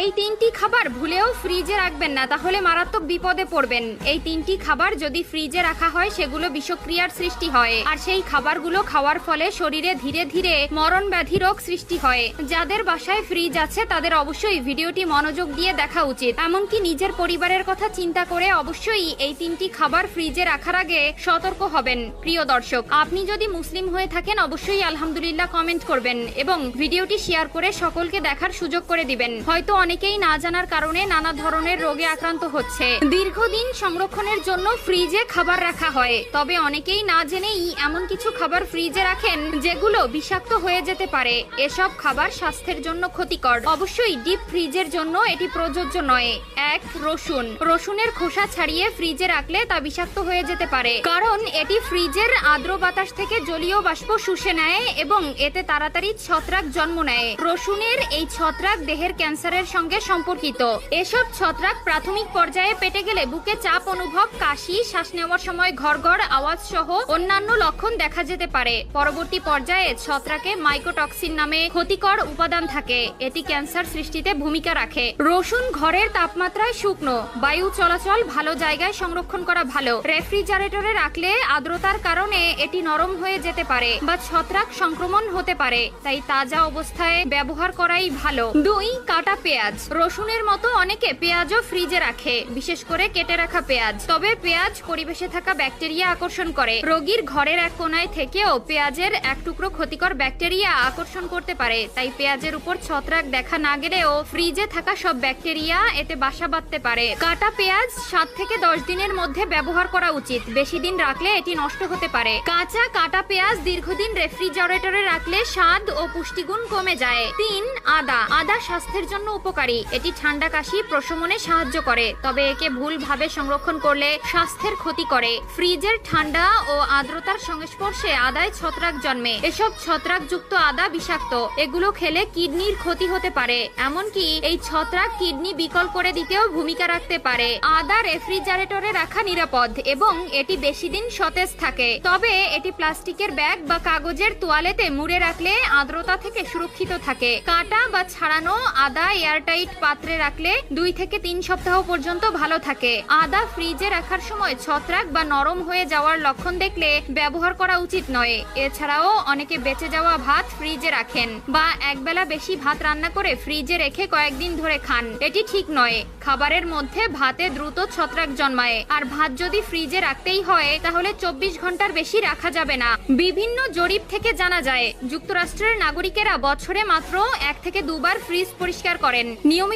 এই তিনটি খাবার ভুলেও ফ্রিজে রাখবেন না, তাহলে মারাত্মক বিপদে পড়বেন। এই তিনটি খাবার যদি ফ্রিজে রাখা হয় সেগুলো বিষক্রিয়ার সৃষ্টি হয়, আর সেই খাবারগুলো খাওয়ার ফলে শরীরে ধীরে ধীরে মরণ ব্যাধি রোগ সৃষ্টি হয়। যাদের বাসায় ফ্রিজ আছে তাদের অবশ্যই ভিডিওটি মনোযোগ দিয়ে দেখা উচিত। এমনকি নিজের পরিবারের কথা চিন্তা করে অবশ্যই এই তিনটি খাবার ফ্রিজে রাখার আগে সতর্ক হবেন। প্রিয় দর্শক, আপনি যদি মুসলিম হয়ে থাকেন অবশ্যই আলহামদুলিল্লাহ কমেন্ট করবেন এবং ভিডিওটি শেয়ার করে সকলকে দেখার সুযোগ করে দিবেন। হয়তো অনেকেই না জানার কারণে নানা ধরনের রোগে আক্রান্ত হচ্ছে। দীর্ঘদিন সংরক্ষণের জন্য ফ্রিজে খাবার রাখা হয়, তবে অনেকেই না জেনেই এমন কিছু খাবার ফ্রিজে রাখেন যেগুলো বিষাক্ত হয়ে যেতে পারে। এসব খাবার স্বাস্থ্যের জন্য ক্ষতিকর। অবশ্যই ডিপ ফ্রিজের জন্য এটি প্রযোজ্য নয়। 1. রসুন। রসুনের খোসা ছাড়িয়ে ফ্রিজে রাখলে তা বিষাক্ত হয়ে যেতে পারে, কারণ এটি ফ্রিজের আর্দ্র বাতাস থেকে জলীয় বাষ্প শুষে নেয় এবং এতে তাড়াতাড়ি ছত্রাক জন্ম নেয়। রসুনের এই ছত্রাক দেহের ক্যান্সারের সঙ্গে সম্পর্কিত। এসব ছত্রাক প্রাথমিক পর্যায়ে পেটে গেলে বুকে চাপ অনুভব, কাশি, শ্বাস নেওয়ার সময় ঘড়ঘড় আওয়াজ সহ অন্যান্য লক্ষণ দেখা যেতে পারে। পরবর্তী পর্যায়ে ছত্রাকে মাইকোটক্সিন নামে ক্ষতিকর উপাদান থাকে, এটি ক্যান্সার সৃষ্টিতে ভূমিকা রাখে। রসুন ঘরের তাপমাত্রায় শুকনো, বায়ু চলাচল ভালো জায়গায় সংরক্ষণ করা ভালো। রেফ্রিজারেটরে রাখলে আর্দ্রতার কারণে এটি নরম হয়ে যেতে পারে বা ছত্রাক সংক্রমণ হতে পারে, তাই তাজা অবস্থায় ব্যবহার করাই ভালো। 2. কাটা পেঁয়াজ। রসুনের মতো অনেকে পেঁয়াজও ফ্রিজে রাখে, বিশেষ করে কেটে রাখা পেঁয়াজ। তবে পেঁয়াজ পরিবেশে থাকা ব্যাকটেরিয়া আকর্ষণ করে। রোগীর ঘরের এক কোনায় থেকেও পেঁয়াজের এক টুকরো ক্ষতিকর ব্যাকটেরিয়া আকর্ষণ করতে পারে, তাই পেঁয়াজের উপর ছত্রাক দেখা না গেলেও ফ্রিজে থাকা সব ব্যাকটেরিয়া এতে বাসা বাঁধতে পারে। কাটা পেঁয়াজ 7 থেকে 10 দিনের মধ্যে ব্যবহার করা উচিত, বেশি দিন রাখলে এটি নষ্ট হতে পারে। কাঁচা কাটা পেঁয়াজ দীর্ঘদিন রেফ্রিজারেটরে রাখলে স্বাদ ও পুষ্টিগুণ কমে যায়। 3. আদা। আদা স্বাস্থ্যের জন্য উপকারী, এটি ঠান্ডা কাশি প্রশমনে সাহায্য করে, তবে একে ভুলভাবে সংরক্ষণ করলে স্বাস্থ্যের ক্ষতি করে। ফ্রিজের ঠান্ডা ও আর্দ্রতার সংস্পর্শে আদায় ছত্রাক জন্মে। এসব ছত্রাকযুক্ত আদা বিষাক্ত, এগুলো খেলে কিডনির ক্ষতি হতে পারে, এমনকি এই ছত্রাক কিডনি বিকল করে দিতেও ভূমিকা রাখতে পারে। আদা রেফ্রিজারেটরে রাখা নিরাপদ এবং এটি বেশি দিন সতেজ থাকে, তবে এটি প্লাস্টিকের ব্যাগ বা কাগজের তোয়ালেতে মুড়ে রাখলে আর্দ্রতা থেকে সুরক্ষিত থাকে। কাটা বা ছাড়ানো আদা এয়ারটাইট পাত্রে রাখলে 2 থেকে 3 সপ্তাহ পর্যন্ত ভালো থাকে। আদা ফ্রিজে রাখার সময় ছত্রাক বা নরম হয়ে যাওয়ার লক্ষণ দেখলে ব্যবহার করা উচিত নয়। এছাড়াও অনেকে বেঁচে যাওয়া ভাত ফ্রিজে রাখেন বা একবেলা বেশি ভাত রান্না করে ফ্রিজে রেখে কয়েকদিন ধরে খান, এটি ঠিক নয়। খাবারের মধ্যে ভাতে দ্রুত ছত্রাক জন্মায়, আর ভাত যদি ফ্রিজে রাখতেই হয় তাহলে 24 ঘন্টার বেশি রাখা যাবে না। বিভিন্ন জরিপ থেকে জানা যায় যুক্তরাষ্ট্রের নাগরিকেরা বছরে মাত্র 1 থেকে 2 বার ফ্রিজ পরিষ্কার করেন। নিয়মিত